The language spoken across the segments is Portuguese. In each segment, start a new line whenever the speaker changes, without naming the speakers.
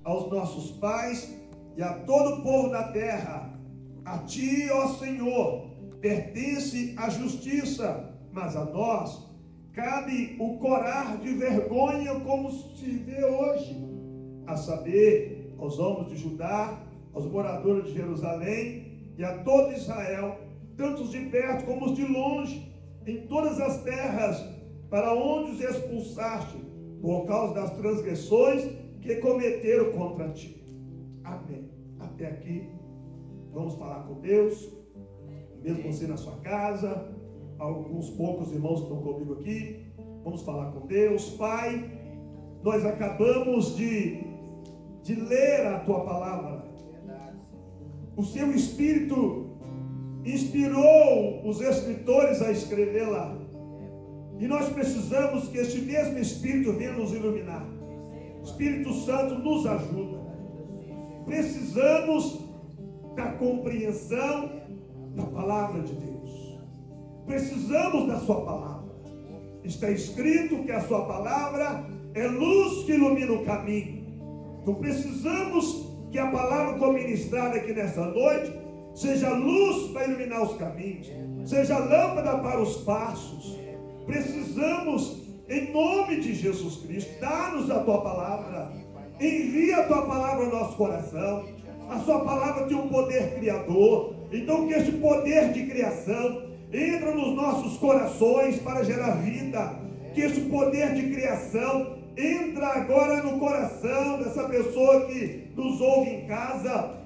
aos nossos pais e a todo o povo da terra. A ti, ó Senhor, pertence a justiça, mas a nós cabe o corar de vergonha como se vê hoje, a saber, aos homens de Judá, aos moradores de Jerusalém e a todo Israel, tanto os de perto como os de longe, em todas as terras para onde os expulsaste, por causa das transgressões que cometeram contra ti. Amém. Até aqui, vamos falar com Deus, mesmo você na sua casa, alguns poucos irmãos que estão comigo aqui, vamos falar com Deus. Pai, nós acabamos de ler a tua palavra. O seu Espírito inspirou os escritores a escrever lá. E nós precisamos que esse mesmo Espírito venha nos iluminar. Espírito Santo nos ajuda. Precisamos da compreensão da palavra de Deus. Precisamos da sua palavra. Está escrito que a sua palavra é luz que ilumina o caminho. Então precisamos que a palavra que foi ministrada aqui nessa noite seja luz para iluminar os caminhos, seja lâmpada para os passos. Precisamos, em nome de Jesus Cristo, dá-nos a tua palavra, envia a tua palavra ao nosso coração. A sua palavra tem um poder criador, então que este poder de criação entra nos nossos corações para gerar vida, que este poder de criação entra agora no coração dessa pessoa que nos ouve em casa,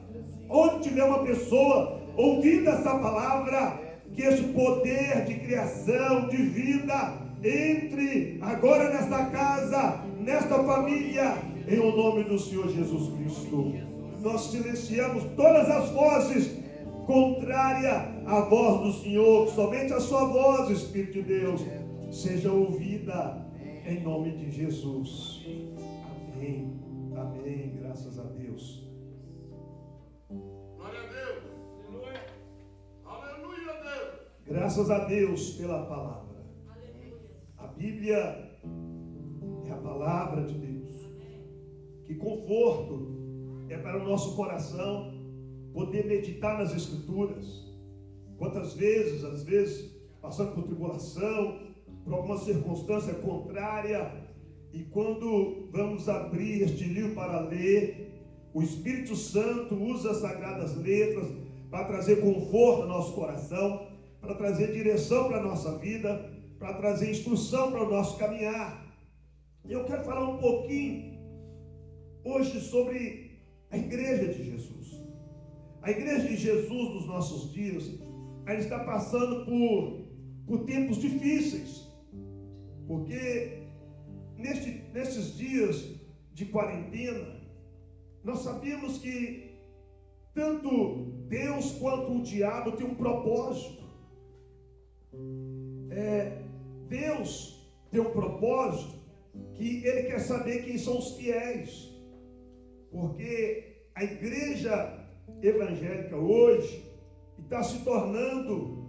onde tiver uma pessoa ouvindo essa palavra, que esse poder de criação, de vida, entre agora nesta casa, nesta família, em o nome do Senhor Jesus Cristo. Nós silenciamos todas as vozes contrárias à voz do Senhor, somente a sua voz, Espírito de Deus, seja ouvida em nome de Jesus. Amém. Amém. Graças a Deus.
Glória a Deus. Aleluia, Deus.
Graças a Deus pela palavra. A Bíblia é a palavra de Deus. Que conforto é para o nosso coração poder meditar nas Escrituras. Quantas vezes, às vezes, passando por tribulação, por alguma circunstância contrária, e quando vamos abrir este livro para ler, o Espírito Santo usa as sagradas letras para trazer conforto ao nosso coração, para trazer direção para a nossa vida, para trazer instrução para o nosso caminhar. E eu quero falar um pouquinho hoje sobre a igreja de Jesus. A igreja de Jesus nos nossos dias, ela está passando por tempos difíceis. Porque nesses dias de quarentena, nós sabemos que tanto Deus quanto o diabo têm um propósito. Deus tem um propósito que Ele quer saber quem são os fiéis. Porque a igreja evangélica hoje está se tornando,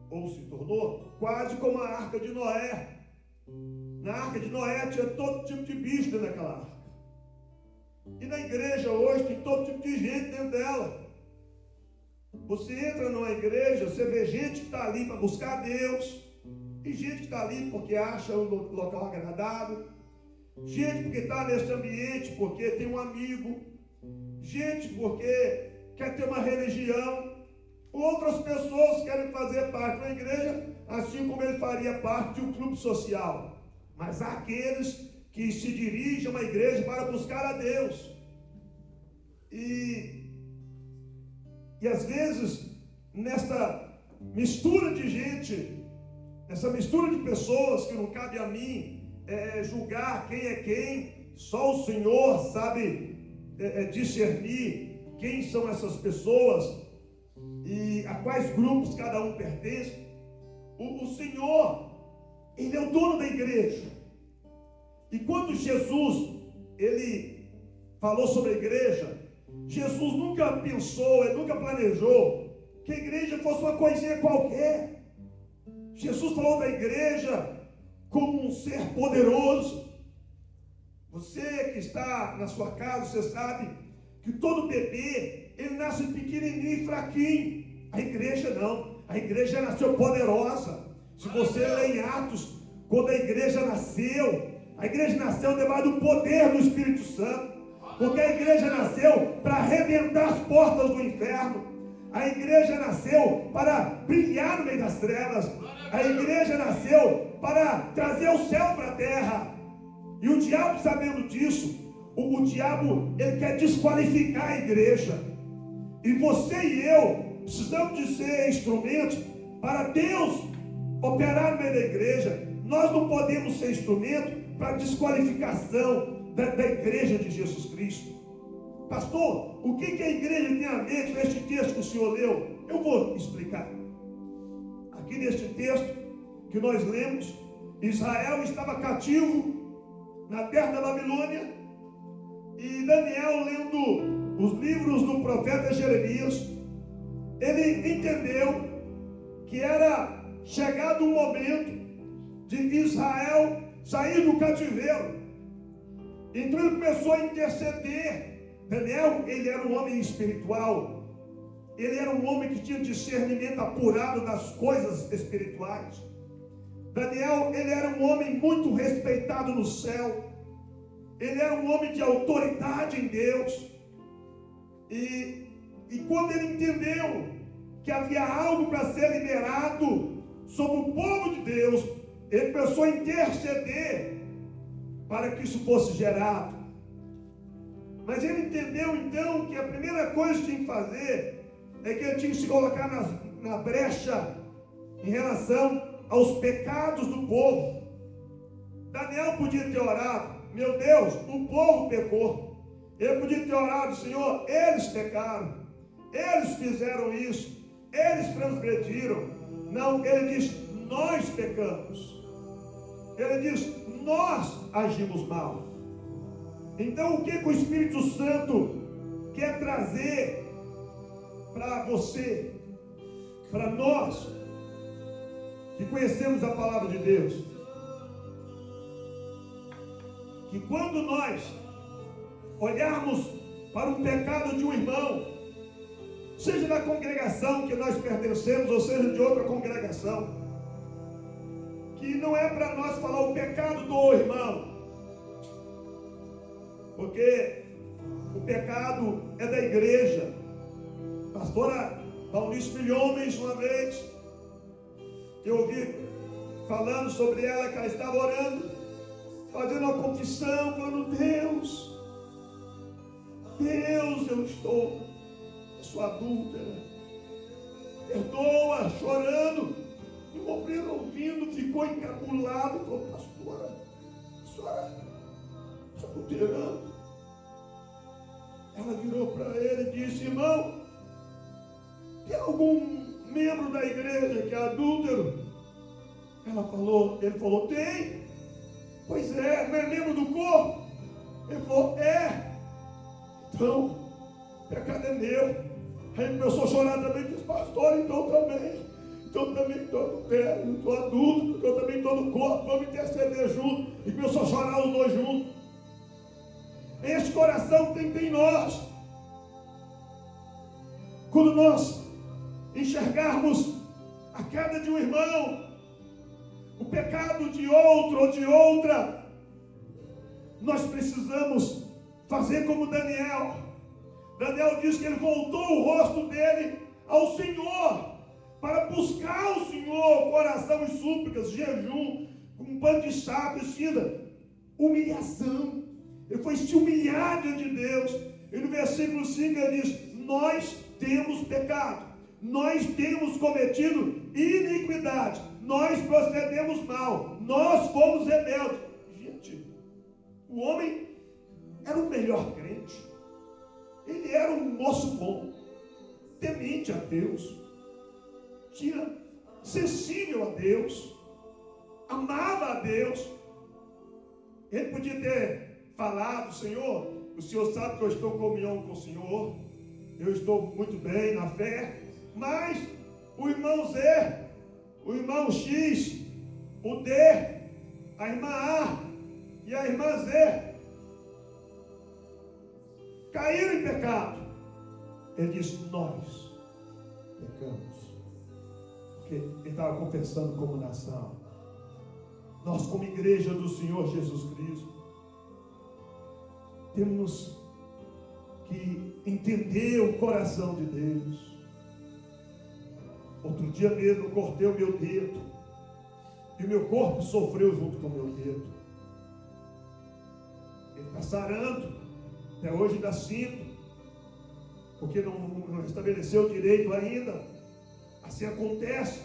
ou se tornou, quase como a Arca de Noé. Na Arca de Noé tinha todo tipo de bicho dentro daquela arca. E na igreja hoje tem todo tipo de gente dentro dela. Você entra numa igreja, você vê gente que está ali para buscar Deus, e gente que está ali porque acha o local agradável, gente porque está nesse ambiente porque tem um amigo, gente porque quer ter uma religião. Outras pessoas querem fazer parte da igreja, assim como ele faria parte de um clube social. Mas há aqueles que se dirigem a uma igreja para buscar a Deus. E às vezes, nesta mistura de gente, nessa mistura de pessoas que não cabe a mim julgar quem é quem, só o Senhor sabe discernir quem são essas pessoas e a quais grupos cada um pertence. O Senhor, Ele é o dono da igreja. E quando Jesus, Ele falou sobre a igreja, Jesus nunca pensou, Ele nunca planejou que a igreja fosse uma coisinha qualquer. Jesus falou da igreja como um ser poderoso. Você que está na sua casa, você sabe que todo bebê, ele nasce pequenininho e fraquinho. A igreja não. A igreja nasceu poderosa. Se você ler em Atos, quando a igreja nasceu debaixo do poder do Espírito Santo. Porque a igreja nasceu para arrebentar as portas do inferno. A igreja nasceu para brilhar no meio das trevas. A igreja nasceu para trazer o céu para a terra. E o diabo, sabendo disso, o diabo, ele quer desqualificar a igreja. E você e eu precisamos de ser instrumentos para Deus operar no meio da igreja. Nós não podemos ser instrumento para desqualificação da igreja de Jesus Cristo. Pastor, o que a igreja tem a ver com este texto que o senhor leu? Eu vou explicar. Aqui neste texto que nós lemos, Israel estava cativo na terra da Babilônia, e Daniel, lendo os livros do profeta Jeremias, ele entendeu que era chegado o momento de Israel sair do cativeiro. Então ele começou a interceder. Daniel, ele era um homem espiritual, ele era um homem que tinha discernimento apurado das coisas espirituais. Daniel, ele era um homem muito respeitado no céu, ele era um homem de autoridade em Deus, e quando ele entendeu que havia algo para ser liberado sobre o povo de Deus, ele começou a interceder para que isso fosse gerado. Mas ele entendeu então que a primeira coisa que tinha que fazer é que ele tinha que se colocar na brecha em relação aos pecados do povo. Daniel podia ter orado: meu Deus, o povo pecou. Ele podia ter orado: Senhor, eles pecaram, eles fizeram isso, eles transgrediram. Não, ele diz: nós pecamos. Ele diz: nós agimos mal. Então o que o Espírito Santo quer trazer para você, para nós que conhecemos a palavra de Deus? Que quando nós olharmos para o pecado de um irmão, seja da congregação que nós pertencemos, ou seja de outra congregação, que não é para nós falar o pecado do irmão, porque o pecado é da igreja. A pastora Paulista Milhomens, uma vez, eu ouvi falando sobre ela, que ela estava orando, fazendo uma confissão, falando: Deus, eu sou adúltera, perdoa, chorando. E o obreiro, ouvindo, ficou encabulado, falou: pastora, a senhora está adulterando? Ela virou para ele e disse: irmão, tem algum membro da igreja que é adúltero? Ele falou: tem. Pois é, não é membro do corpo? Ele falou: é. Então, o pecado é meu. Aí ele começou a chorar também, disse: pastor, então também estou adultério, estou adulto, porque eu também estou no corpo, vamos interceder junto. E começou a chorar os dois juntos. Este coração tem em nós. Quando nós enxergarmos a queda de um irmão, o pecado de outro ou de outra, nós precisamos fazer como Daniel. Daniel diz que ele voltou o rosto dele ao Senhor, para buscar o Senhor, coração e súplicas, jejum, com pano de saco e cinza, humilhação. Ele foi se humilhar diante de Deus. E no versículo 5 ele diz: nós temos pecado, nós temos cometido iniquidade, nós procedemos mal, nós fomos rebeldes. Gente, o homem era o melhor crente, ele era um moço bom, temente a Deus, sensível a Deus, amava a Deus. Ele podia ter falado: Senhor, o Senhor sabe que eu estou em comunhão com o Senhor, eu estou muito bem na fé. Mas o irmão Z, o irmão X, o D, a irmã A e a irmã Z caíram em pecado. Ele disse: nós pecamos. Porque ele estava confessando como nação. Nós, como igreja do Senhor Jesus Cristo, temos que entender o coração de Deus. Outro dia mesmo eu cortei o meu dedo, e o meu corpo sofreu junto com o meu dedo. Ele está sarando, até hoje ainda sinto, porque não estabeleceu direito ainda. Assim acontece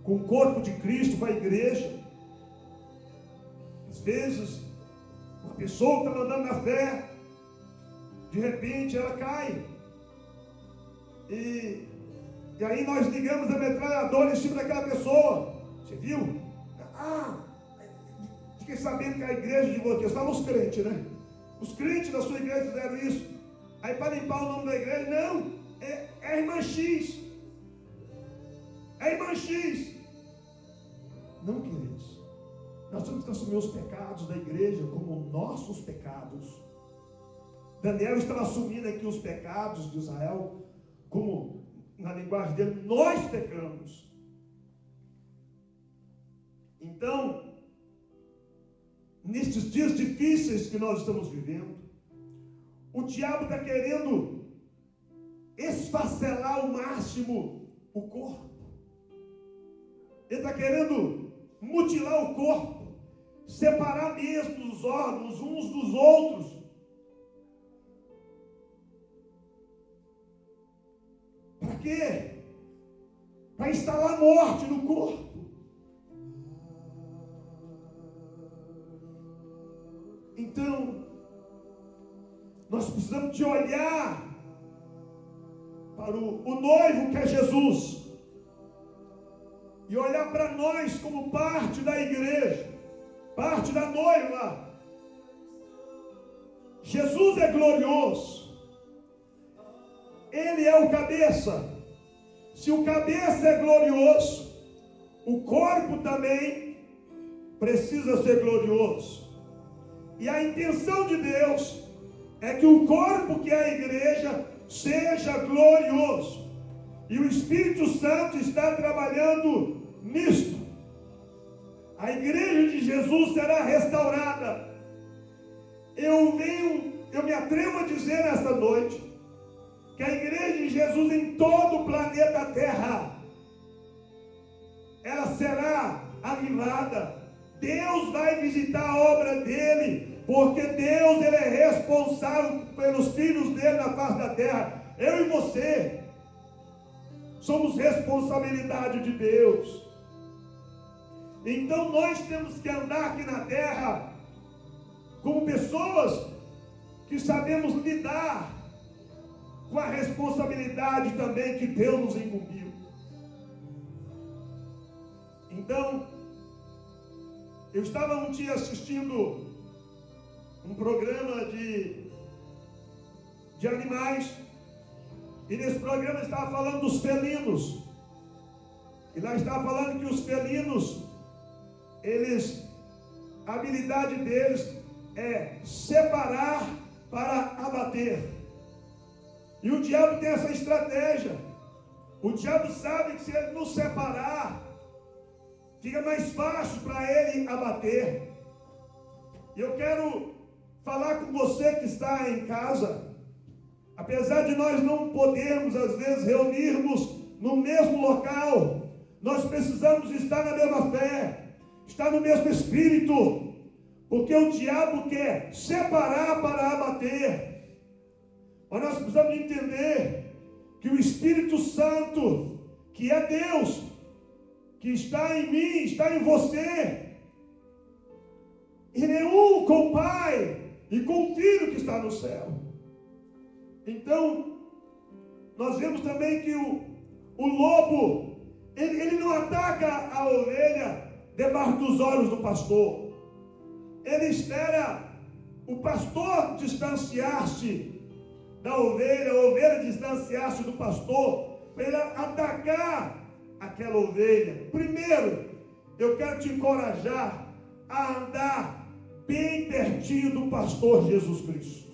com o corpo de Cristo, com a igreja. Às vezes, uma pessoa que está andando na fé, de repente ela cai. E aí nós ligamos a metralhadora em cima daquela pessoa. Você viu? Fiquei sabendo que a igreja de vocês, estavam os crentes, né? Os crentes da sua igreja fizeram isso. Aí para limpar o nome da igreja, não, é a irmã X. É a irmã X. Não, queridos. Nós temos que assumir os pecados da igreja como nossos pecados. Daniel estava assumindo aqui os pecados de Israel como, na linguagem dele, nós pecamos. Então, nestes dias difíceis que nós estamos vivendo, o diabo está querendo esfacelar ao máximo o corpo. Ele está querendo mutilar o corpo, separar mesmo os órgãos uns dos outros. Para quê? Para instalar morte no corpo. Então, nós precisamos de olhar para o noivo que é Jesus, e olhar para nós como parte da igreja, parte da noiva. Jesus é glorioso, Ele é o cabeça. Se o cabeça é glorioso, o corpo também precisa ser glorioso. E a intenção de Deus é que o corpo, que é a igreja, seja glorioso. E o Espírito Santo está trabalhando nisto. A igreja de Jesus será restaurada. Eu me atrevo a dizer nesta noite que a igreja de Jesus em todo o planeta Terra, ela será avivada. Deus vai visitar a obra dele, porque Deus, ele é responsável pelos filhos dele na face da terra. Eu e você somos responsabilidade de Deus. Então nós temos que andar aqui na terra como pessoas que sabemos lidar com a responsabilidade também que Deus nos incumbiu. Então, eu estava um dia assistindo um programa de animais, e nesse programa estava falando dos felinos, e lá estava falando que os felinos, a habilidade deles é separar para abater. E o diabo tem essa estratégia. O diabo sabe que se ele nos separar, fica mais fácil para ele abater. E eu quero falar com você que está em casa. Apesar de nós não podermos, às vezes, reunirmos no mesmo local, nós precisamos estar na mesma fé, estar no mesmo espírito, porque o diabo quer separar para abater. Mas nós precisamos entender que o Espírito Santo, que é Deus, que está em mim, está em você, Ele é um com o Pai e com o Filho que está no céu. Então, nós vemos também que o lobo, ele não ataca a ovelha debaixo dos olhos do pastor. Ele espera o pastor distanciar-se da ovelha, a ovelha distanciar-se do pastor, para ele atacar aquela ovelha. Primeiro, eu quero te encorajar a andar bem pertinho do pastor Jesus Cristo.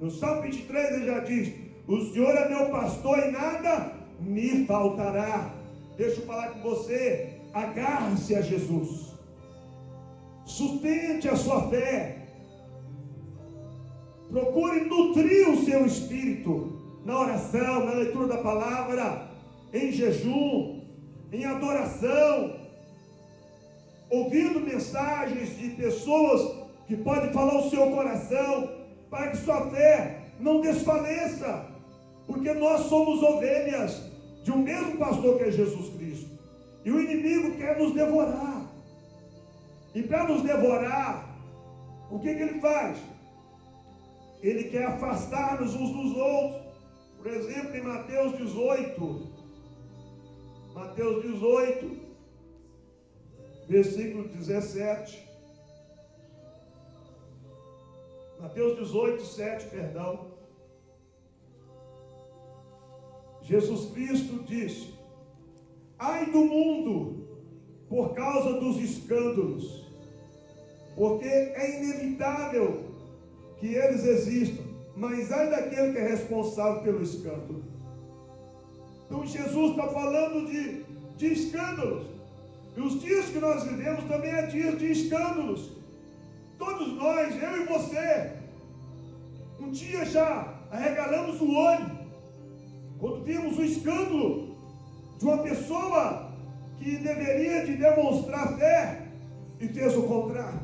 No Salmo 23 ele já diz: o Senhor é meu pastor e nada me faltará. Deixa eu falar com você, agarre-se a Jesus, sustente a sua fé, procure nutrir o seu espírito na oração, na leitura da palavra, em jejum, em adoração, ouvindo mensagens de pessoas que podem falar o seu coração, para que sua fé não desfaleça, porque nós somos ovelhas de um mesmo pastor que é Jesus Cristo, e o inimigo quer nos devorar, e para nos devorar, o que ele faz? Ele quer afastar-nos uns dos outros. Por exemplo, em Mateus 18, versículo 17, Mateus 18, 7, perdão. Jesus Cristo disse: ai do mundo por causa dos escândalos, porque é inevitável que eles existam, mas ai daquele que é responsável pelo escândalo. Então Jesus está falando de escândalos, e os dias que nós vivemos também é dias de escândalos. Todos nós, eu e você, um dia já arregalamos o olho quando vimos o escândalo de uma pessoa que deveria de demonstrar fé e fez o contrário,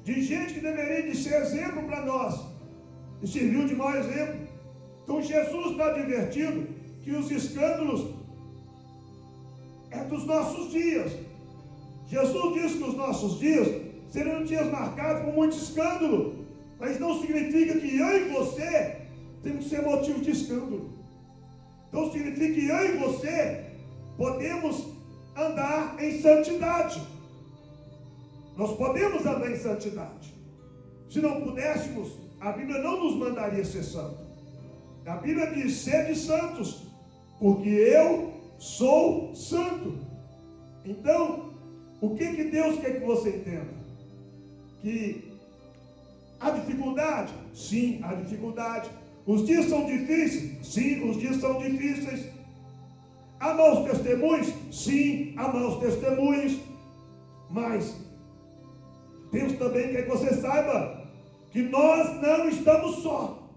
de gente que deveria de ser exemplo para nós e serviu de mau exemplo. Então Jesus está advertindo que os escândalos é dos nossos dias. Jesus disse que os nossos dias serão dias marcados por muito escândalo, mas não significa que eu e você temos que ser motivo de escândalo. Então significa que eu e você podemos andar em santidade. Nós podemos andar em santidade. Se não pudéssemos, a Bíblia não nos mandaria ser santo. A Bíblia diz: sede santos, porque eu sou santo. Então, o que Deus quer que você entenda? Que há dificuldade? Sim, há dificuldade. Os dias são difíceis? Sim, os dias são difíceis. Há maus testemunhos? Sim, há maus testemunhos. Mas Deus também quer que você saiba que nós não estamos só.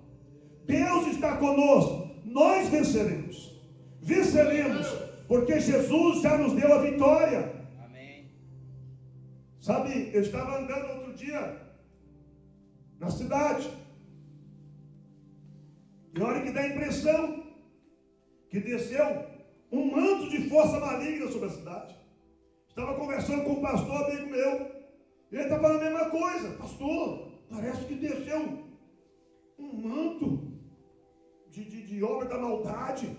Deus está conosco. Nós venceremos. Venceremos, porque Jesus já nos deu a vitória. Amém. Sabe, eu estava andando outro dia na cidade, e olha que dá a impressão que desceu um manto de força maligna sobre a cidade. Estava conversando com um pastor amigo meu, e ele está falando a mesma coisa. Pastor, parece que desceu um manto de obra da maldade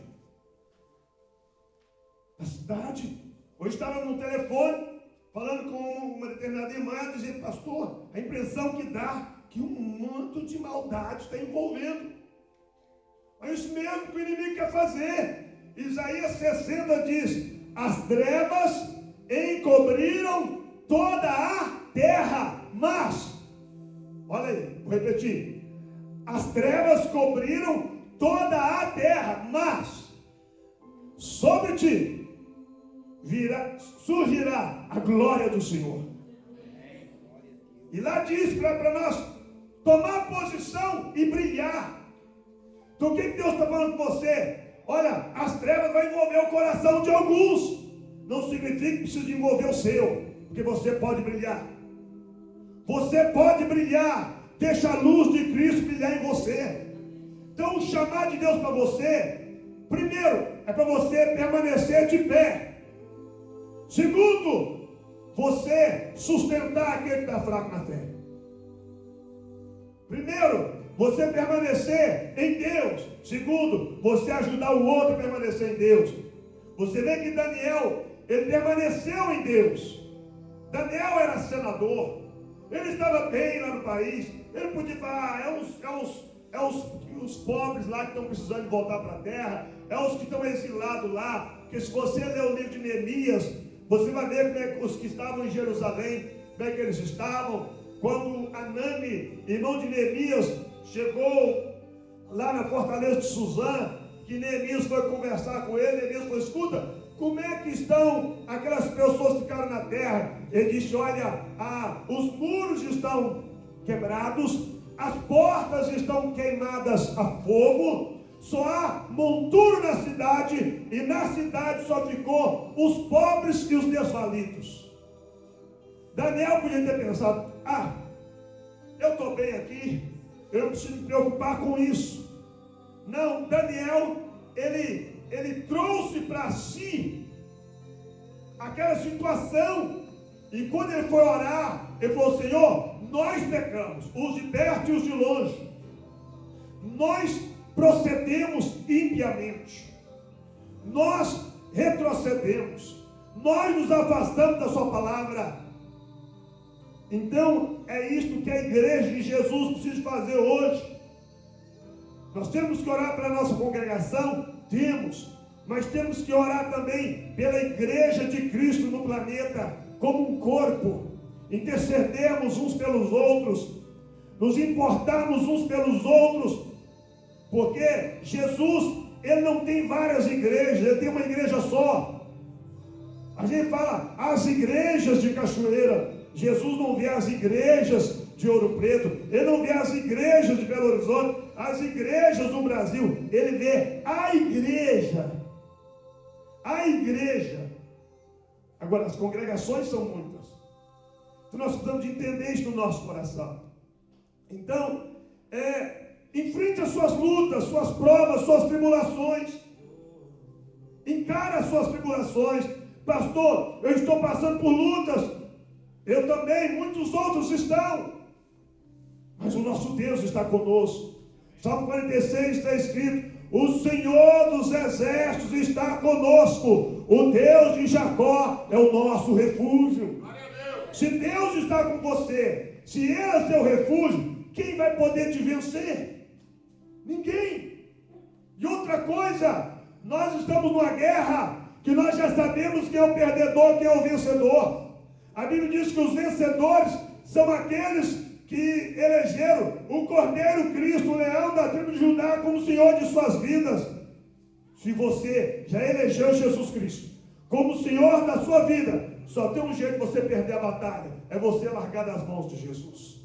na cidade. Hoje estava no telefone falando com uma determinada irmã, dizendo: pastor, a impressão que dá que um manto de maldade está envolvendo. É isso mesmo que o inimigo quer fazer. Isaías 60 diz: as trevas encobriram toda a terra, mas, olha aí, vou repetir: as trevas cobriram toda a terra, mas sobre ti surgirá a glória do Senhor. E lá diz para nós tomar posição e brilhar. Então o que Deus está falando com você? Olha, as trevas vão envolver o coração de alguns, não significa que precisa envolver o seu, porque você pode brilhar. Você pode brilhar. Deixa a luz de Cristo brilhar em você. Então o chamado de Deus para você, primeiro, é para você permanecer de pé. Segundo, você sustentar aquele que está fraco na fé. Primeiro, você permanecer em Deus. Segundo, você ajudar o outro a permanecer em Deus. Você vê que Daniel, ele permaneceu em Deus. Daniel era senador. Ele estava bem lá no país. Ele podia falar: os pobres lá que estão precisando de voltar para a terra. É os que estão exilados lá. Porque se você ler o livro de Neemias, você vai ver como é que os que estavam em Jerusalém, como é que eles estavam. Quando Anani, irmão de Neemias, chegou lá na fortaleza de Suzã, que Neemias foi conversar com ele. Neemias falou: escuta, como é que estão aquelas pessoas que ficaram na terra? Ele disse: olha, os muros estão quebrados, as portas estão queimadas a fogo, só há monturo na cidade, e na cidade só ficou os pobres e os desvalidos. Daniel podia ter pensado: eu estou bem aqui, eu não preciso me preocupar com isso. Não, Daniel, ele trouxe para si aquela situação, e quando ele foi orar, ele falou: Senhor, nós pecamos, os de perto e os de longe, nós procedemos impiamente, nós retrocedemos, nós nos afastamos da sua palavra. Então é isto que a igreja de Jesus precisa fazer hoje. Nós temos que orar pela nossa congregação? Temos, mas temos que orar também pela igreja de Cristo no planeta, como um corpo, intercedermos uns pelos outros, nos importarmos uns pelos outros, porque Jesus, ele não tem várias igrejas, ele tem uma igreja só. A gente fala as igrejas de Cachoeira, Jesus não vê as igrejas de Ouro Preto, ele não vê as igrejas de Belo Horizonte, as igrejas do Brasil, ele vê a igreja. A igreja. Agora, as congregações são muitas, então nós precisamos de entender isso no nosso coração. Então, enfrente as suas lutas, suas provas, suas tribulações. Encara as suas tribulações. Pastor, eu estou passando por lutas. Eu também, muitos outros estão. Mas o nosso Deus está conosco. Salmo 46 está escrito: o Senhor dos exércitos está conosco. O Deus de Jacó é o nosso refúgio. Se Deus está com você, se Ele é seu refúgio, quem vai poder te vencer? Ninguém. E outra coisa, nós estamos numa guerra que nós já sabemos quem é o perdedor, quem é o vencedor. A Bíblia diz que os vencedores são aqueles que elegeram o Cordeiro Cristo, o leão da tribo de Judá, como Senhor de suas vidas. Se você já elegeu Jesus Cristo como Senhor da sua vida, só tem um jeito de você perder a batalha: é você largar das mãos de Jesus.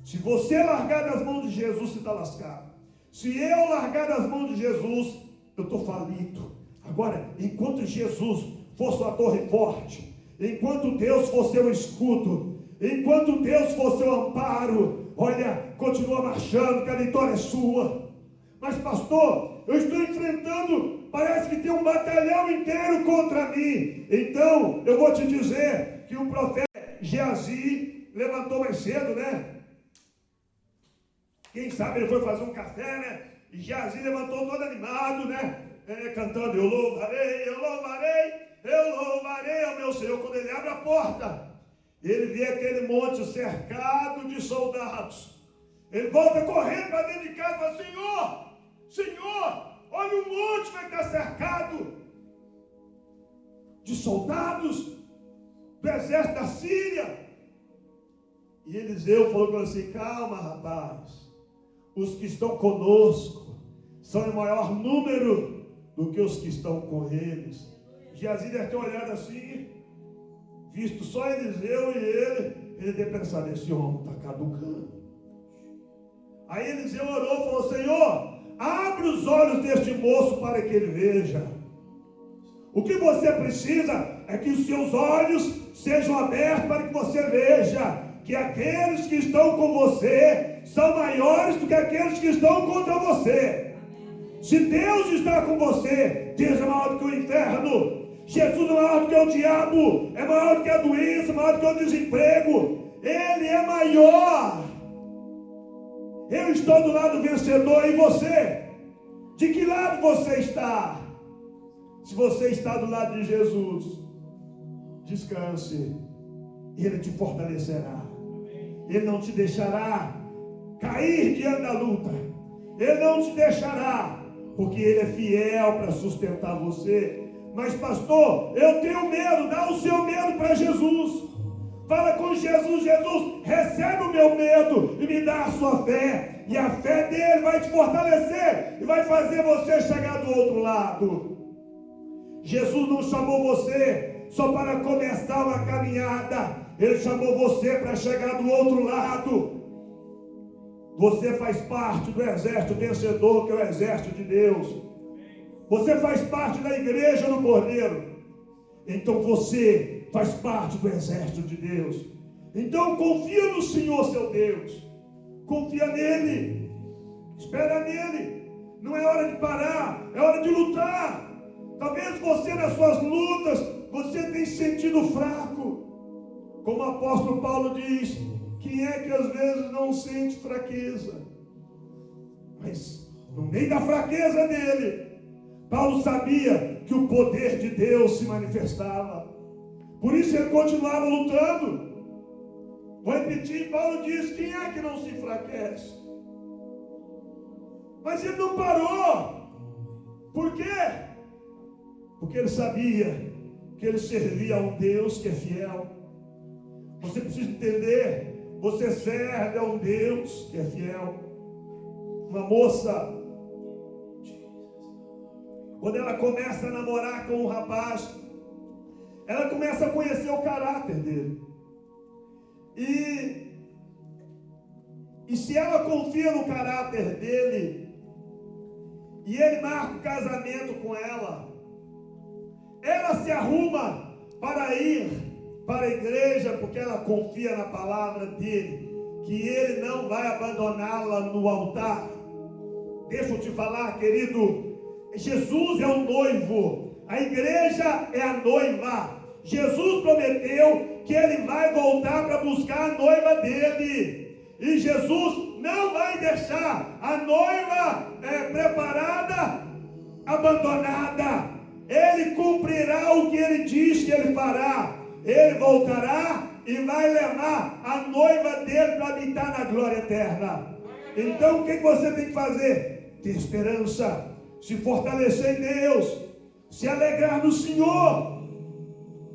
Se você largar das mãos de Jesus, você está lascado. Se eu largar das mãos de Jesus, eu estou falido. Agora, enquanto Jesus for sua torre forte, enquanto Deus for seu escudo, enquanto Deus for seu amparo, olha, continua marchando, que a vitória é sua. Mas pastor, eu estou enfrentando, parece que tem um batalhão inteiro contra mim. Então, eu vou te dizer que o profeta Geazi levantou mais cedo, né? Quem sabe ele foi fazer um café, né? E Geazi levantou todo animado, né? Cantando: eu louvarei, eu louvarei, eu louvarei ao meu Senhor. Quando ele abre a porta, ele vê aquele monte cercado de soldados. Ele volta correndo para dentro de casa e fala: Senhor, Senhor, olha o monte que está cercado de soldados do exército da Síria. E Eliseu falou para ele assim: calma, rapaz, os que estão conosco são em maior número do que os que estão com eles. Geazi deve ter olhado assim, visto só Eliseu e ele deve pensar: esse homem está caducando. Aí Eliseu orou e falou: Senhor, abre os olhos deste moço para que ele veja. O que você precisa é que os seus olhos sejam abertos para que você veja que aqueles que estão com você são maiores do que aqueles que estão contra você. Se Deus está com você, Deus é maior do que o inferno. Jesus é maior do que o diabo, é maior do que a doença, maior do que o desemprego. Ele é maior. Eu estou do lado vencedor. E você? De que lado você está? Se você está do lado de Jesus, descanse. Ele te fortalecerá. Ele não te deixará cair diante da luta. Ele não te deixará, porque Ele é fiel para sustentar você. Mas pastor, eu tenho medo. Dá o seu medo para Jesus. Fala com Jesus: Jesus, recebe o meu medo e me dá a sua fé. E a fé dele vai te fortalecer e vai fazer você chegar do outro lado. Jesus não chamou você só para começar uma caminhada. Ele chamou você para chegar do outro lado. Você faz parte do exército vencedor, que é o exército de Deus. Você faz parte da igreja do Cordeiro. Então você faz parte do exército de Deus. Então confia no Senhor seu Deus. Confia nele. Espera nele. Não é hora de parar, é hora de lutar. Talvez você, nas suas lutas, você tenha se sentido fraco. Como o apóstolo Paulo diz, quem é que às vezes não sente fraqueza? Mas no meio da fraqueza dele, Paulo sabia que o poder de Deus se manifestava. Por isso ele continuava lutando. Vou repetir, Paulo diz, quem é que não se enfraquece? Mas ele não parou. Por quê? Porque ele sabia que ele servia a um Deus que é fiel. Você precisa entender, você serve a um Deus que é fiel. Uma moça, quando ela começa a namorar com um rapaz, ela começa a conhecer o caráter dele. E se ela confia no caráter dele, e ele marca o casamento com ela se arruma para ir para a igreja, porque ela confia na palavra dele, que ele não vai abandoná-la no altar. Deixa eu te falar, querido, Jesus é o noivo, a igreja é a noiva. Jesus prometeu que ele vai voltar para buscar a noiva dele, e Jesus não vai deixar a noiva preparada, abandonada. Ele cumprirá o que ele diz que ele fará. Ele voltará e vai levar a noiva dele para habitar na glória eterna. Então o que você tem que fazer? Ter esperança, se fortalecer em Deus, se alegrar no Senhor.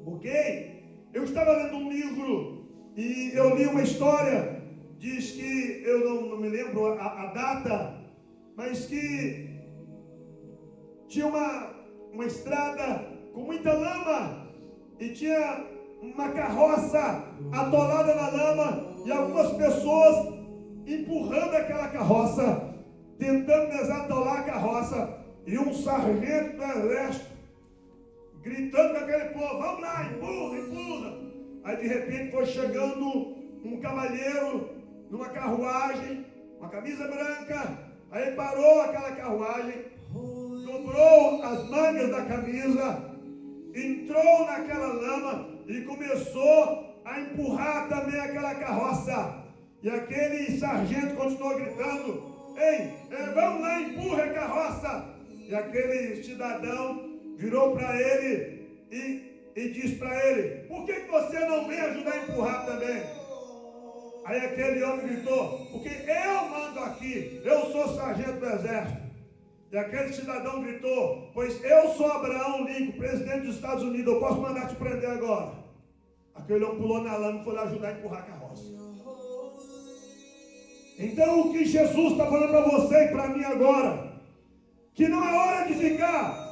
Ok? Eu estava lendo um livro e eu li uma história. Diz que, eu não me lembro a data, mas que tinha uma estrada com muita lama e tinha uma carroça atolada na lama e algumas pessoas empurrando aquela carroça, tentando desatolar a carroça, e um sargento do exército gritando com aquele povo: vamos lá, empurra, empurra. Aí de repente foi chegando um cavalheiro numa carruagem, uma camisa branca. Aí parou aquela carruagem, dobrou as mangas da camisa, entrou naquela lama e começou a empurrar também aquela carroça. E aquele sargento continuou gritando: ei, vamos lá, empurra a carroça. E aquele cidadão virou para ele e disse para ele: por que você não vem ajudar a empurrar também? Aí aquele homem gritou: porque eu mando aqui, eu sou sargento do exército. E aquele cidadão gritou: pois eu sou Abraham Lincoln, presidente dos Estados Unidos, eu posso mandar te prender agora. Aquele homem pulou na lama e foi lá ajudar a empurrar a carroça. Então o que Jesus está falando para você e para mim agora, que não é hora de ficar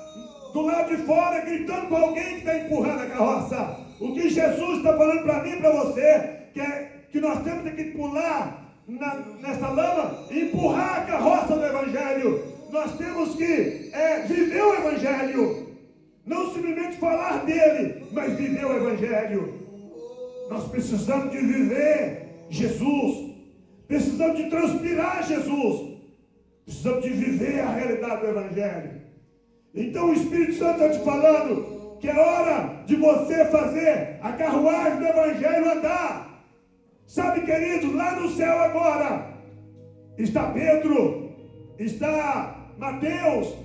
do lado de fora gritando com alguém que está empurrando a carroça. O que Jesus está falando para mim e para você, que nós temos que pular nessa lama e empurrar a carroça do Evangelho. Nós temos que viver o Evangelho, não simplesmente falar dele, mas viver o Evangelho. Nós precisamos de viver Jesus, precisamos de transpirar Jesus, precisamos de viver a realidade do Evangelho. Então o Espírito Santo está te falando que é hora de você fazer a carruagem do Evangelho andar. Sabe, queridos, lá no céu agora está Pedro, está Mateus,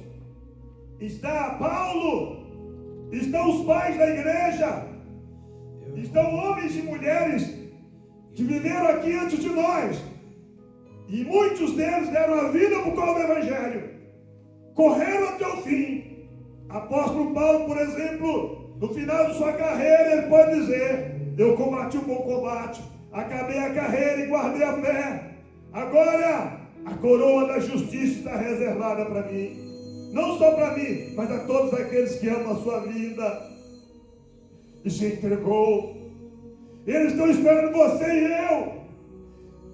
está Paulo, estão os pais da igreja, estão homens e mulheres que viveram aqui antes de nós, e muitos deles deram a vida por causa do Evangelho, correram até o fim. Apóstolo Paulo, por exemplo, no final de sua carreira, ele pode dizer: Eu combati o bom combate, acabei a carreira e guardei a fé. Agora, a coroa da justiça está reservada para mim. Não só para mim, mas a todos aqueles que amam a sua vida. E se entregou. Eles estão esperando você e eu.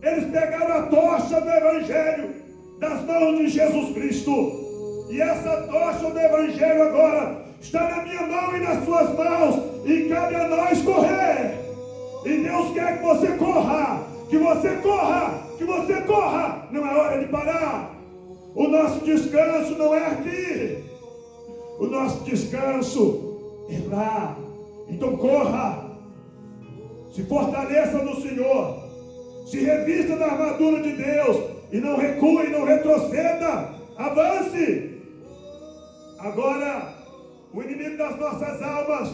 Eles pegaram a tocha do Evangelho das mãos de Jesus Cristo. E essa tocha do Evangelho agora está na minha mão e nas suas mãos. E cabe a nós correr. E Deus quer que você corra. Que você corra. Que você corra. Não é hora de parar. O nosso descanso não é aqui. O nosso descanso é lá. Então corra. Se fortaleça no Senhor. Se revista da armadura de Deus. E não recue, não retroceda. Avance. Agora, o inimigo das nossas almas,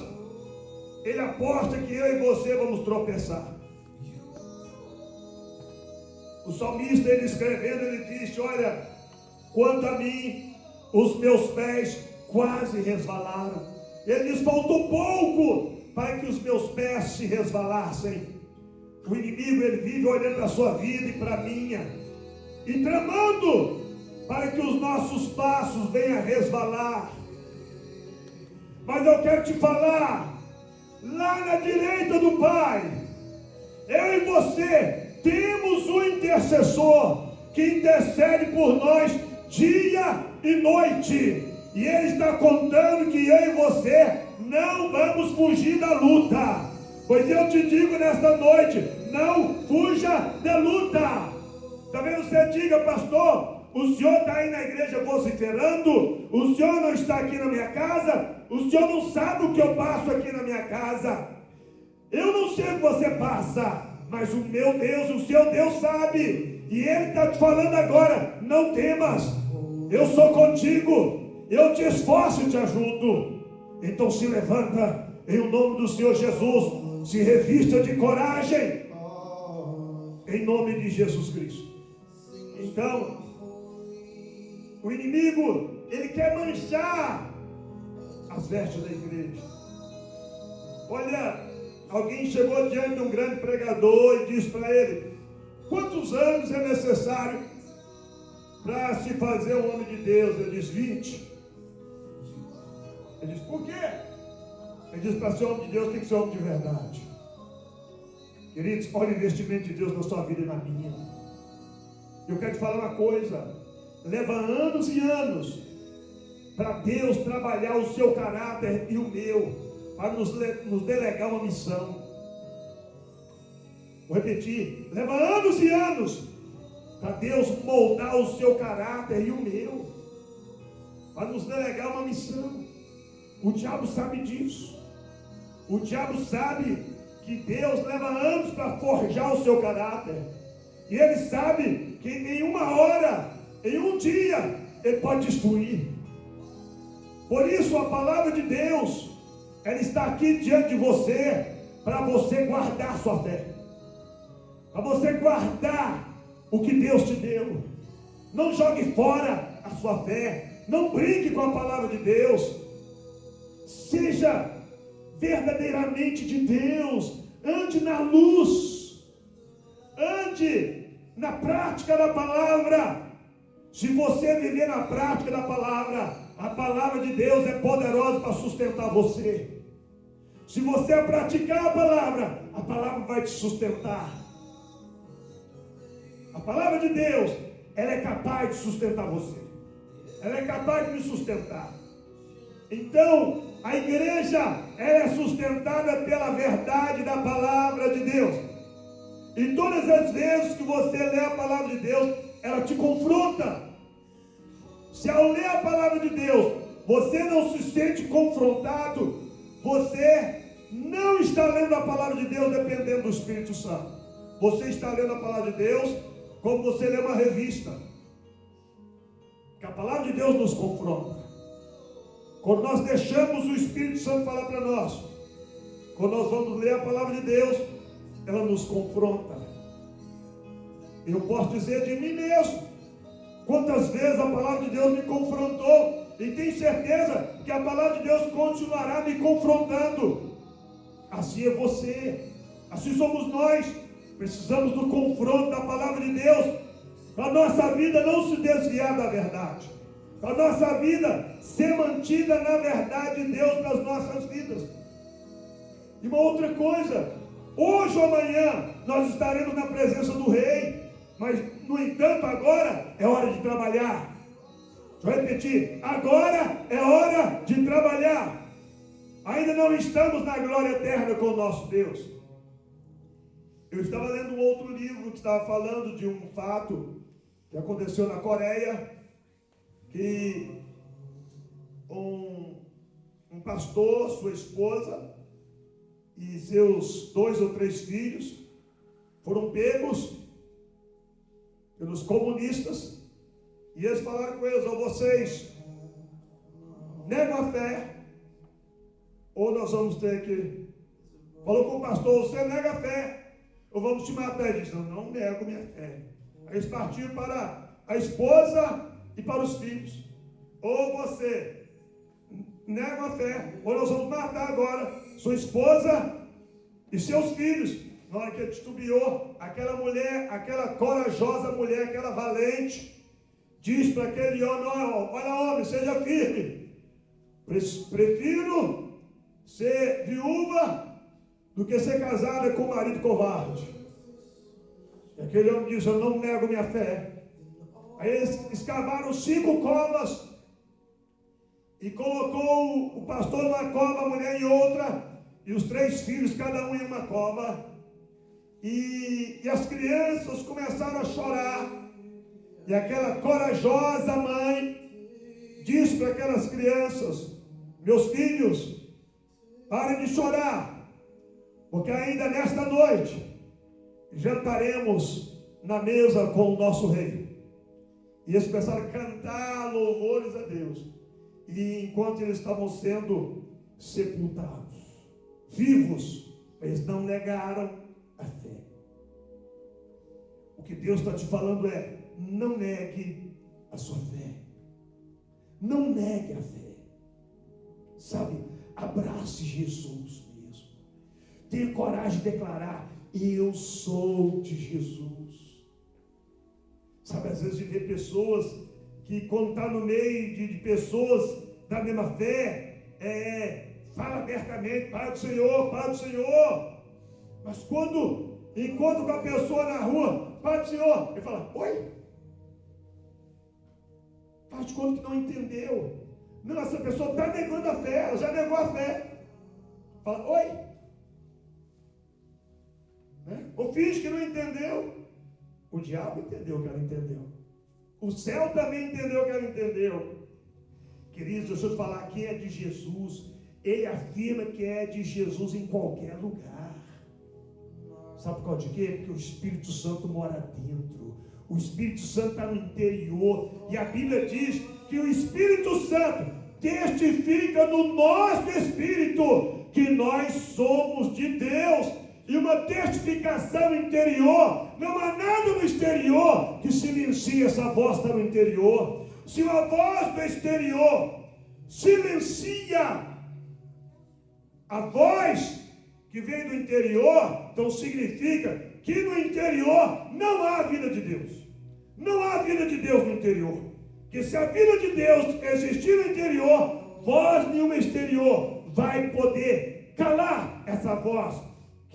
ele aposta que eu e você vamos tropeçar. O salmista, ele escrevendo, ele disse: olha, quanto a mim, os meus pés quase resvalaram. Ele diz: faltou pouco para que os meus pés se resvalassem. O inimigo, ele vive olhando para a sua vida e para a minha, e tramando para que os nossos passos venham a resvalar. Mas eu quero te falar, lá na direita do Pai, eu e você temos um intercessor que intercede por nós dia e noite. E ele está contando que eu e você não vamos fugir da luta. Pois eu te digo nesta noite, não fuja da luta. Talvez você diga: pastor, o senhor está aí na igreja vociferando, o senhor não está aqui na minha casa, o senhor não sabe o que eu passo aqui na minha casa. Eu não sei o que você passa, mas o meu Deus, o seu Deus sabe. E Ele está te falando agora: não temas, eu sou contigo, eu te esforço e te ajudo. Então se levanta em o nome do Senhor Jesus, se revista de coragem, em nome de Jesus Cristo. Então, o inimigo, ele quer manchar as vestes da igreja. Olha, alguém chegou diante de um grande pregador e disse para ele: quantos anos é necessário para se fazer um homem de Deus? Ele disse: 20. Ele disse: por quê? Ele disse: para ser homem de Deus tem que ser homem de verdade. Queridos, olha o investimento de Deus na sua vida e na minha. Eu quero te falar uma coisa: leva anos e anos para Deus trabalhar o seu caráter e o meu, para nos delegar uma missão. Vou repetir: leva anos e anos para Deus moldar o seu caráter e o meu, para nos delegar uma missão. O diabo sabe disso. O diabo sabe que Deus leva anos para forjar o seu caráter. E ele sabe que em uma hora, em um dia, ele pode destruir. Por isso a palavra de Deus, ela está aqui diante de você, para você guardar a sua fé, para você guardar o que Deus te deu. Não jogue fora a sua fé, não brinque com a palavra de Deus. Seja verdadeiramente de Deus, ande na luz, ande na prática da palavra. Se você viver na prática da palavra, a palavra de Deus é poderosa para sustentar você. Se você praticar a palavra vai te sustentar. A palavra de Deus, ela é capaz de sustentar você. Ela é capaz de me sustentar. Então, a igreja, ela é sustentada pela verdade da palavra de Deus. E todas as vezes que você lê a palavra de Deus, ela te confronta. Se ao ler a palavra de Deus, você não se sente confrontado, você não está lendo a palavra de Deus dependendo do Espírito Santo. Você está lendo a palavra de Deus como você lê uma revista. Que a palavra de Deus nos confronta. Quando nós deixamos o Espírito Santo falar para nós, quando nós vamos ler a palavra de Deus, ela nos confronta. Eu posso dizer de mim mesmo, quantas vezes a palavra de Deus me confrontou, e tenho certeza que a palavra de Deus continuará me confrontando. Assim é você. Assim somos nós. Precisamos do confronto da palavra de Deus, para a nossa vida não se desviar da verdade, para a nossa vida ser mantida na verdade de Deus nas nossas vidas. E uma outra coisa, hoje ou amanhã nós estaremos na presença do Rei, mas no entanto agora é hora de trabalhar. Deixa eu repetir, agora é hora de trabalhar. Ainda não estamos na glória eterna com o nosso Deus. Eu estava lendo um outro livro que estava falando de um fato que aconteceu na Coreia, que um pastor, sua esposa e seus 2 ou 3 filhos foram pegos pelos comunistas, e eles falaram com eles: ou vocês negam a fé, ou nós vamos ter que... Falou com o pastor: você nega a fé, ou vamos te matar. Ele disse: não nego minha fé. Aí eles partiram para a esposa e para os filhos: ou você nega a fé, ou nós vamos matar agora sua esposa e seus filhos. Na hora que ele titubeou, aquela mulher, aquela corajosa mulher, aquela valente, diz para aquele homem: olha homem, seja firme, prefiro ser viúva do que ser casada com um marido covarde. E aquele homem diz: eu não nego minha fé. Aí eles escavaram 5 covas e colocou o pastor numa cova, a mulher em outra, e os 3 filhos, cada um em uma cova. E as crianças começaram a chorar. E aquela corajosa mãe diz para aquelas crianças: meus filhos, parem de chorar, porque ainda nesta noite jantaremos na mesa com o nosso rei. E eles começaram a cantar louvores a Deus. E enquanto eles estavam sendo sepultados, vivos, eles não negaram a fé. O que Deus está te falando é: não negue a sua fé. Não negue a fé. Sabe, abrace Jesus mesmo. Tenha coragem de declarar: eu sou de Jesus. Sabe, às vezes de ver pessoas que, quando está no meio de pessoas da mesma fé, fala abertamente: Pai do Senhor, Pai do Senhor. Mas quando encontra com a pessoa na rua: Pai do Senhor, ele fala: oi? Faz de conta que não entendeu. Não, essa pessoa está negando a fé, ela já negou a fé. Fala: oi? Né? Ou finge que não entendeu. O diabo entendeu que ela entendeu. O céu também entendeu que ela entendeu. Queridos, deixa eu te falar: quem é de Jesus, ele afirma que é de Jesus em qualquer lugar. Sabe por causa de quê? Porque o Espírito Santo mora dentro. O Espírito Santo está no interior. E a Bíblia diz que o Espírito Santo testifica no nosso espírito que nós somos de Deus. E uma testificação interior, não há nada no exterior que silencie essa voz que está no interior. Se uma voz do exterior silencia a voz que vem do interior, então significa que no interior não há vida de Deus. Não há vida de Deus no interior. Porque se a vida de Deus existir no interior, voz nenhuma exterior vai poder calar essa voz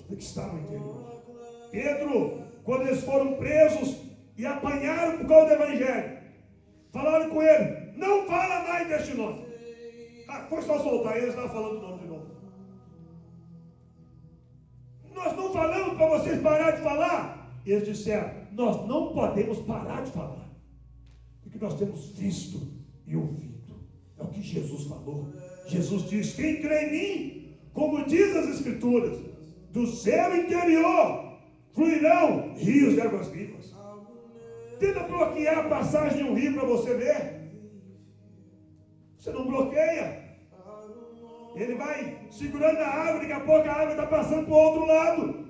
que está no interior. Pedro, quando eles foram presos e apanharam por causa do Evangelho, falaram com ele: não fala mais deste nome. Foi só soltar, eles estavam falando o nome de novo. Nós não falamos para vocês parar de falar. E eles disseram: nós não podemos parar de falar, porque nós temos visto e ouvido. É o que Jesus falou. Jesus diz: quem crê em mim, como diz as Escrituras, do seu interior fluirão rios de águas vivas. Tenta bloquear a passagem de um rio para você ver. Você não bloqueia. Ele vai segurando a água, daqui a pouco a água está passando para o outro lado.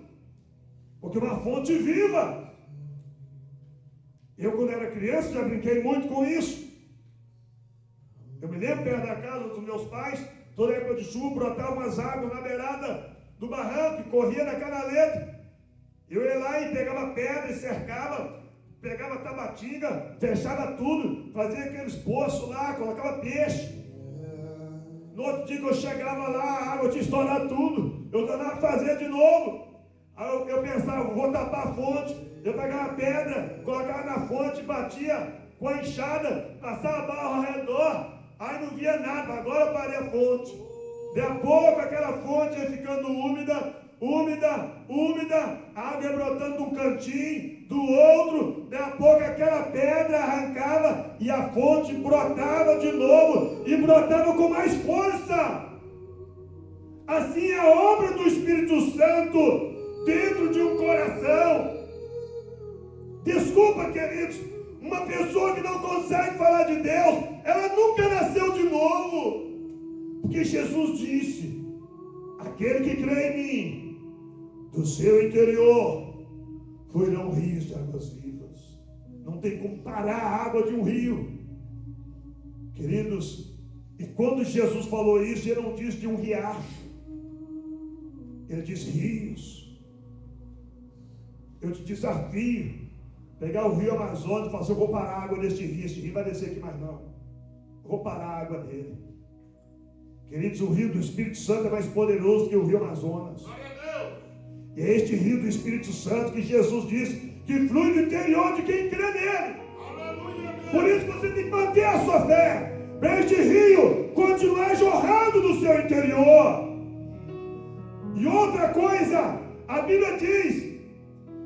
Porque é uma fonte viva. Eu, quando era criança, já brinquei muito com isso. Eu me lembro, perto da casa dos meus pais, toda época de chuva, brotavam umas águas na beirada do barranco e corria na canaleta. Eu ia lá e pegava pedra e cercava, pegava tabatinga, fechava tudo, fazia aqueles poços lá, colocava peixe. No outro dia que eu chegava lá, a água tinha estourado tudo. Eu danava fazer de novo. Aí eu pensava, vou tapar a fonte. Eu pegava a pedra, colocava na fonte, batia com a enxada, passava barro ao redor. Aí não via nada, agora eu parei a fonte. De a pouco aquela fonte ia ficando úmida, a água ia brotando de um cantinho, do outro. De a pouco aquela pedra arrancava e a fonte brotava de novo e brotava com mais força. Assim é a obra do Espírito Santo dentro de um coração. Desculpa, queridos, uma pessoa que não consegue falar de Deus, ela nunca nasceu de novo. Porque Jesus disse: aquele que crê em mim, do seu interior fluirão rios de águas vivas. Não tem como parar a água de um rio, queridos. E quando Jesus falou isso, ele não disse de um riacho, ele disse rios. Eu te desafio pegar o rio Amazonas e falar assim: eu vou parar a água deste rio, esse rio vai descer aqui mais não, eu vou parar a água dele. Queridos, o rio do Espírito Santo é mais poderoso que o rio Amazonas. E é este rio do Espírito Santo que Jesus disse que flui do interior de quem crê nele. Por isso você tem que manter a sua fé, para este rio continuar jorrando no seu interior. E outra coisa, a Bíblia diz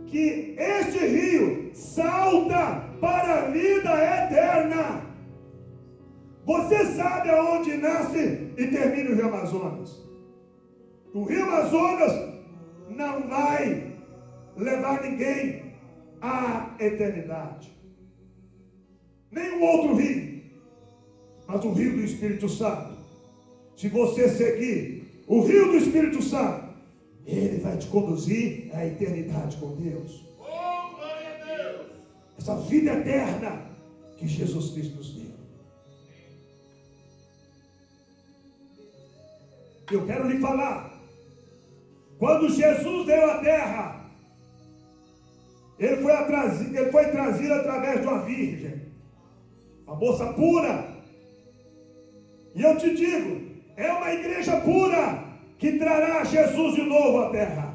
que este rio salta para a vida eterna. Você sabe aonde nasce e termina o rio Amazonas? O rio Amazonas não vai levar ninguém à eternidade. Nenhum outro rio. Mas o rio do Espírito Santo, se você seguir o rio do Espírito Santo, ele vai te conduzir à eternidade com Deus. Oh, glória a Deus! Essa vida eterna que Jesus Cristo nos deu. Eu quero lhe falar, quando Jesus veio à terra, ele foi trazido através de uma virgem, uma moça pura. E eu te digo, é uma igreja pura que trará Jesus de novo à terra.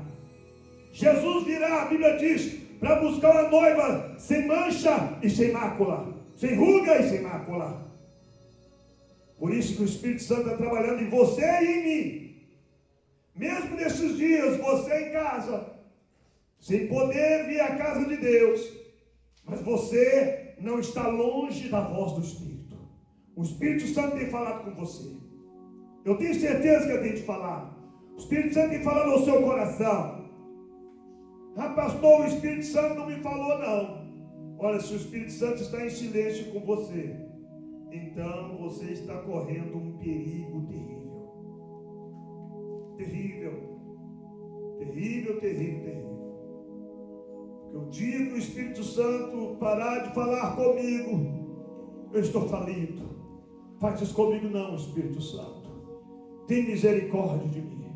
Jesus virá, a Bíblia diz, para buscar uma noiva sem mancha e sem mácula, sem ruga e sem mácula. Por isso que o Espírito Santo está trabalhando em você e em mim. Mesmo nesses dias, você em casa, sem poder vir à casa de Deus, mas você não está longe da voz do Espírito. O Espírito Santo tem falado com você. Eu tenho certeza que ele tem te falado. O Espírito Santo tem falado ao seu coração. Ah, pastor, o Espírito Santo não me falou, não. Olha, se o Espírito Santo está em silêncio com você, então você está correndo um perigo terrível. Terrível. Porque o dia que o Espírito Santo parar de falar comigo, eu estou falido. Faz isso comigo não, Espírito Santo. Tem misericórdia de mim.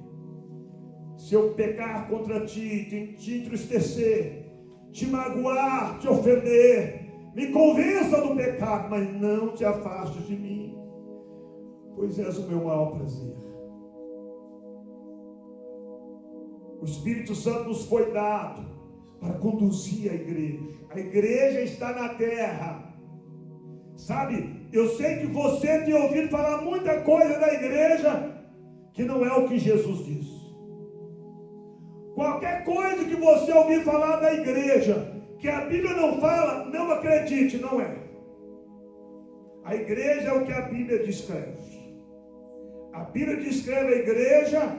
Se eu pecar contra ti, te entristecer, te magoar, te ofender, me convença do pecado, mas não te afastes de mim, pois és o meu maior prazer. O Espírito Santo nos foi dado para conduzir a igreja. A igreja está na terra. Sabe, eu sei que você tem ouvido falar muita coisa da igreja que não é o que Jesus disse. Qualquer coisa que você ouvir falar da igreja que a Bíblia não fala, não acredite, não é. A igreja é o que a Bíblia descreve. A Bíblia descreve a igreja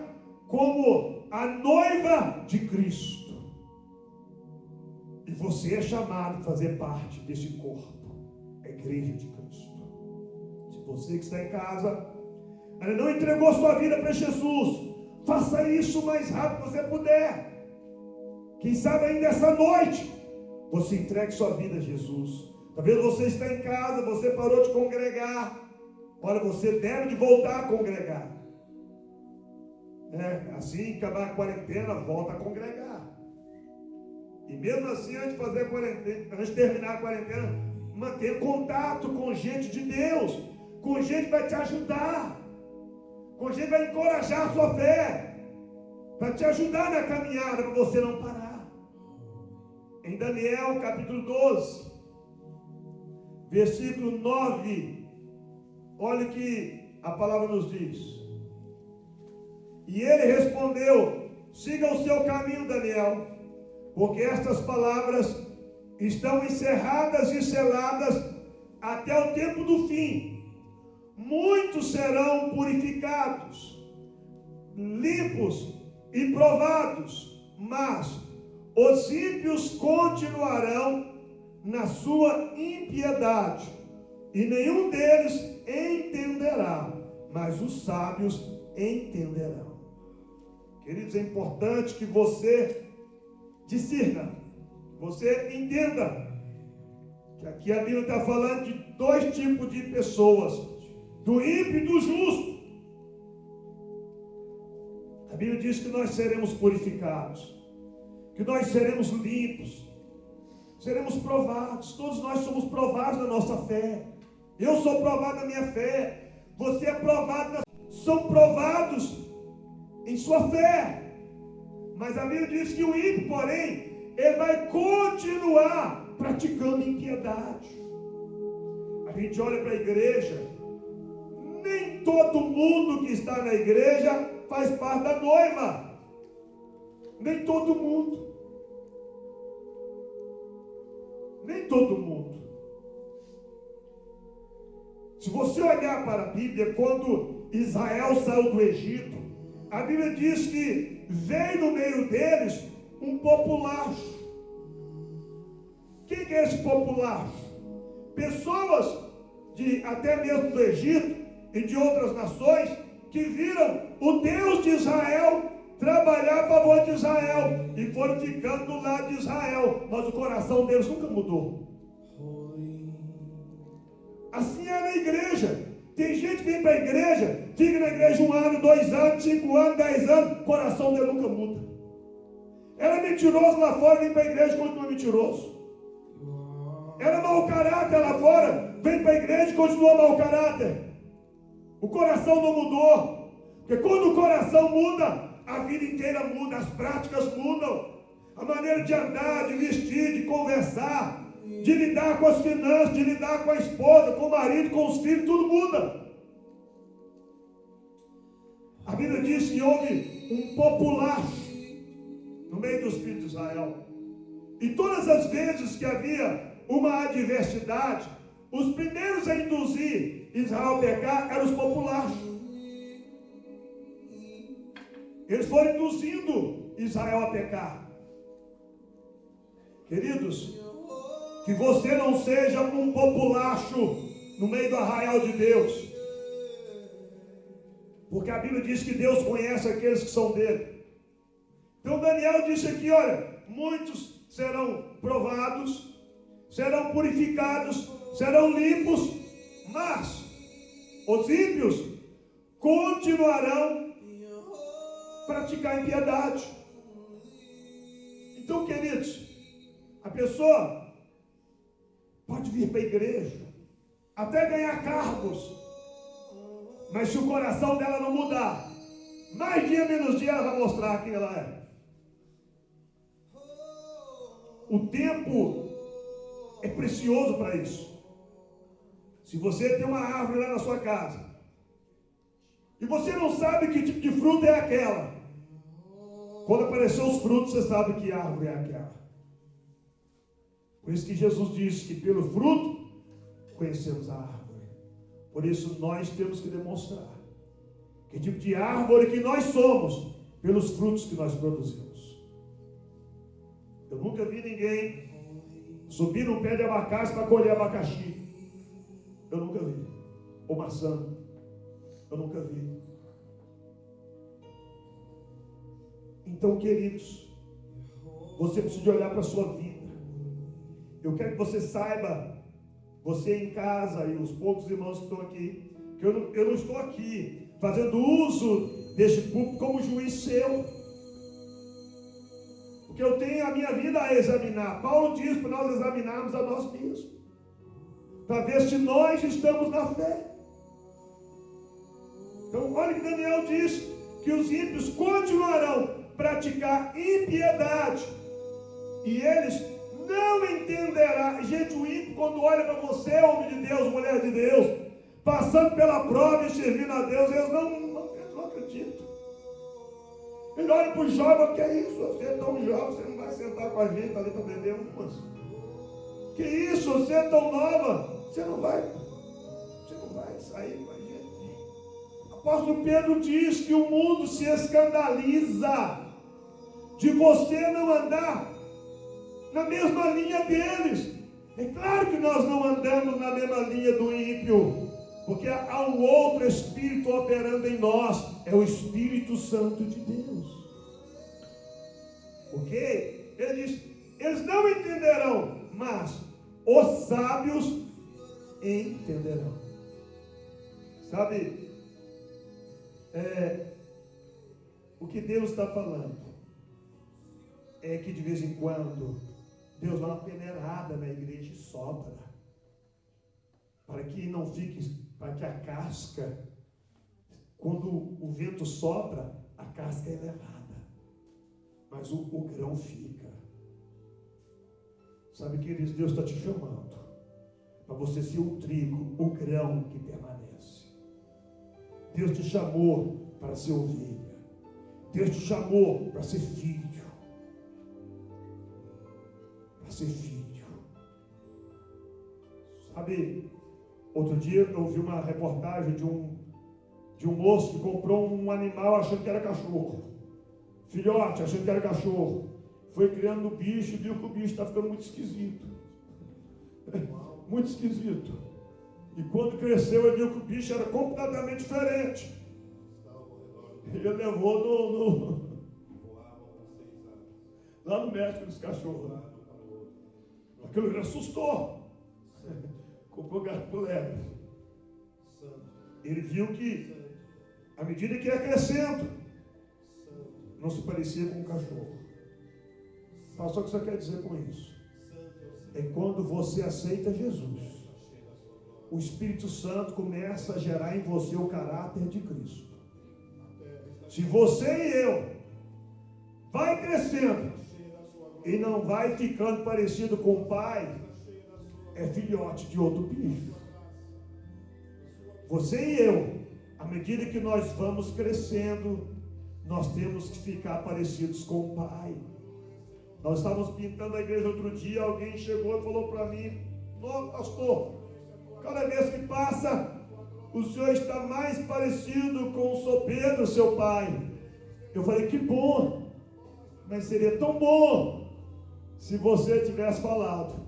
como a noiva de Cristo. E você é chamado a fazer parte desse corpo, a igreja de Cristo. Se você que está em casa, ainda não entregou sua vida para Jesus, faça isso o mais rápido que você puder. Quem sabe ainda essa noite você entregue sua vida a Jesus. Talvez você está em casa, você parou de congregar. Olha, você deve de voltar a congregar. Assim acabar a quarentena, volta a congregar. E mesmo assim, antes de fazer a quarentena, antes de terminar a quarentena, manter contato com gente de Deus, com gente que vai te ajudar, com gente que vai encorajar a sua fé, para te ajudar na caminhada, para você não parar. Em Daniel capítulo 12, versículo 9, olha o que a palavra nos diz. E ele respondeu: siga o seu caminho, Daniel, porque estas palavras estão encerradas e seladas até o tempo do fim. Muitos serão purificados, limpos e provados, mas os ímpios continuarão na sua impiedade, e nenhum deles entenderá, mas os sábios entenderão. Queridos, é importante que você discirna, que você entenda que aqui a Bíblia está falando de dois tipos de pessoas, do ímpio e do justo. A Bíblia diz que nós seremos purificados, que nós seremos limpos, seremos provados. Todos nós somos provados na nossa fé. Eu sou provado na minha fé, você é provado, são provados em sua fé. Mas a Bíblia diz que o ímpio, porém, ele vai continuar praticando impiedade. A gente olha para a igreja, nem todo mundo que está na igreja faz parte da noiva. Nem todo mundo. Nem todo mundo. Se você olhar para a Bíblia, quando Israel saiu do Egito, a Bíblia diz que veio no meio deles um populacho. Quem é esse populacho? Pessoas até mesmo do Egito e de outras nações que viram o Deus de Israel trabalhar a favor de Israel e foram ficando do lado de Israel, mas o coração deles nunca mudou. Assim é na igreja. Tem gente que vem para a igreja, fica na igreja 1 ano, 2 anos, 5 anos, 10 anos, o coração dele nunca muda. Era mentiroso lá fora, vem para a igreja e continua mentiroso. Era mau caráter lá fora, vem para a igreja e continua mau caráter. O coração não mudou. Porque quando o coração muda, a vida inteira muda, as práticas mudam. A maneira de andar, de vestir, de conversar, de lidar com as finanças, de lidar com a esposa, com o marido, com os filhos, tudo muda. A Bíblia diz que houve um populacho no meio dos filhos de Israel. E todas as vezes que havia uma adversidade, os primeiros a induzir Israel a pecar eram os populachos. Eles foram induzindo Israel a pecar. Queridos, que você não seja um populacho no meio do arraial de Deus. Porque a Bíblia diz que Deus conhece aqueles que são dele. Então Daniel disse aqui, olha, muitos serão provados, serão purificados, serão limpos, mas os ímpios continuarão a praticar impiedade. Então, queridos, a pessoa pode vir para a igreja, até ganhar cargos, mas se o coração dela não mudar, mais dia menos dia ela vai mostrar quem ela é. O tempo é precioso para isso. Se você tem uma árvore lá na sua casa e você não sabe que tipo de fruta é aquela, quando aparecer os frutos você sabe que árvore é aquela. Por isso que Jesus disse que pelo fruto conhecemos a árvore. Por isso nós temos que demonstrar que tipo de árvore que nós somos pelos frutos que nós produzimos. Eu nunca vi ninguém subir num pé de abacate para colher abacaxi. Eu nunca vi. Ou maçã. Eu nunca vi. Então, queridos, você precisa olhar para a sua vida. Eu quero que você saiba, você em casa e os poucos irmãos que estão aqui, que eu não estou aqui fazendo uso deste púlpito como juiz seu, porque eu tenho a minha vida a examinar. Paulo diz para nós examinarmos a nós mesmos, para ver se nós estamos na fé. Então, olha que Daniel diz que os ímpios continuarão praticar impiedade, e eles não entenderão. Gente, o ímpio, quando olha para você, homem de Deus, mulher de Deus, passando pela prova e servindo a Deus, eles não acreditam. Ele olha para o jovem: que é isso? Você é tão jovem, você não vai sentar com a gente ali para beber umas? Que isso? Você é tão nova, você não vai sair com a gente. O apóstolo Pedro diz que o mundo se escandaliza de você não andar na mesma linha deles. É claro que nós não andamos na mesma linha do ímpio, porque há um outro Espírito operando em nós, é o Espírito Santo de Deus. Ok? Ele diz: eles não entenderão, mas os sábios entenderão. Sabe, o que Deus está falando é que de vez em quando Deus dá uma peneirada na igreja e sopra, para que não fique, para que a casca, quando o vento sopra, a casca é levada, mas o grão fica. Sabe, queridos, Deus está te chamando para você ser o trigo, o grão que permanece. Deus te chamou para ser ovelha. Deus te chamou para ser filho. Para ser filho. Sabe, outro dia eu vi uma reportagem de um moço que comprou um animal achando que era cachorro. Filhote, achando que era cachorro. Foi criando o bicho e viu que o bicho está ficando muito esquisito. Muito esquisito. E quando cresceu, ele viu que o bicho era completamente diferente. Ele levou lá no médico dos cachorros. Aquilo ele assustou. Comprou gato por lebre. Ele viu que, à medida que ia crescendo, não se parecia com um cachorro. Pastor, o que você quer dizer com isso? É quando você aceita Jesus, o Espírito Santo começa a gerar em você o caráter de Cristo. Se você e eu vai crescendo e não vai ficando parecido com o pai, é filhote de outro bicho. Você e eu, à medida que nós vamos crescendo, nós temos que ficar parecidos com o pai. Nós estávamos pintando a igreja outro dia, alguém chegou e falou para mim: "Não, pastor, cada vez que passa, o senhor está mais parecido com o São Pedro, seu pai." Eu falei: "Que bom, mas seria tão bom se você tivesse falado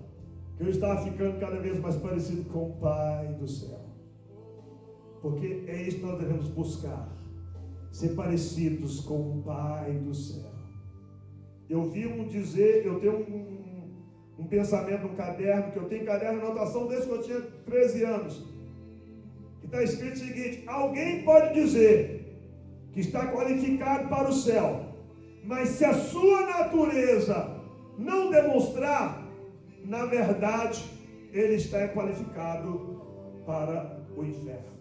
que eu estava ficando cada vez mais parecido com o Pai do céu." Porque é isso que nós devemos buscar, ser parecidos com o Pai do céu. Eu vi eu tenho um pensamento num caderno, que eu tenho caderno de anotação desde que eu tinha 13 anos, que está escrito o seguinte: alguém pode dizer que está qualificado para o céu, mas se a sua natureza não demonstrar, na verdade, ele está qualificado para o inferno.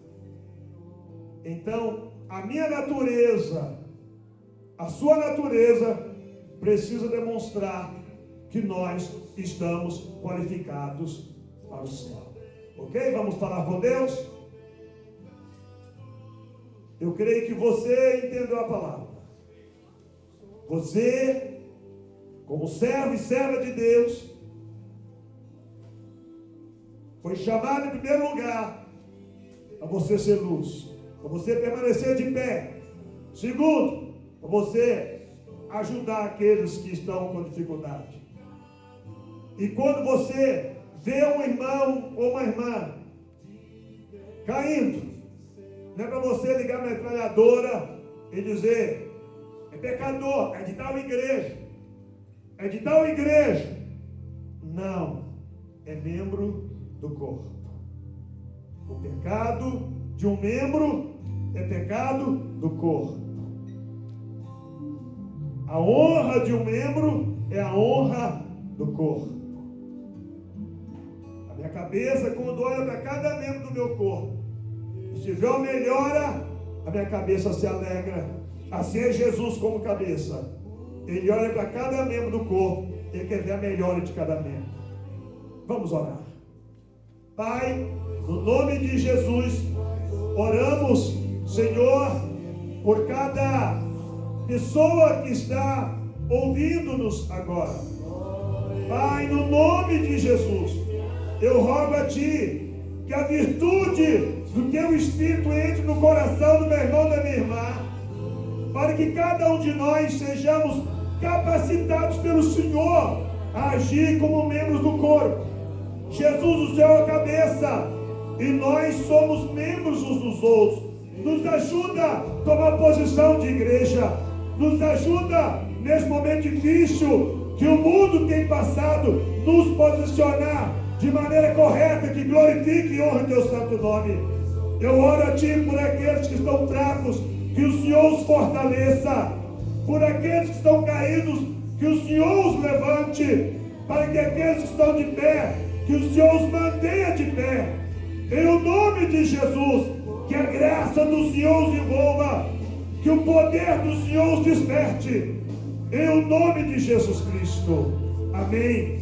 Então, a minha natureza, a sua natureza, precisa demonstrar que nós estamos qualificados para o céu. Ok? Vamos falar com Deus? Eu creio que você entendeu a palavra. Você, como servo e serva de Deus, foi chamado em primeiro lugar para você ser luz, para você permanecer de pé. Segundo, para você ajudar aqueles que estão com dificuldade. E quando você vê um irmão ou uma irmã caindo, não é para você ligar a metralhadora e dizer: "É pecador, é de tal igreja, é de tal igreja." Não, é membro do corpo. O pecado de um membro é pecado do corpo. A honra de um membro é a honra do corpo. A minha cabeça, quando olha para cada membro do meu corpo, se vê uma melhora, a minha cabeça se alegra. Assim é Jesus como cabeça. Ele olha para cada membro do corpo, ele quer ver a melhora de cada membro. Vamos orar. Pai, no nome de Jesus, oramos, Senhor, por cada pessoa que está ouvindo-nos agora. Pai, no nome de Jesus, eu rogo a Ti que a virtude do Teu Espírito entre no coração do meu irmão e da minha irmã, para que cada um de nós sejamos capacitados pelo Senhor a agir como membros do corpo. Jesus, o Senhor é a cabeça, e nós somos membros uns dos outros. Nos ajuda a tomar posição de igreja. Nos ajuda, nesse momento difícil que o mundo tem passado, nos posicionar de maneira correta, que glorifique e honre o Teu santo nome. Eu oro a Ti por aqueles que estão fracos, que o Senhor os fortaleça. Por aqueles que estão caídos, que o Senhor os levante. Para que aqueles que estão de pé, que o Senhor os mantenha de pé. Em o nome de Jesus, que a graça do Senhor os envolva, que o poder do Senhor os desperte. Em o nome de Jesus Cristo. Amém.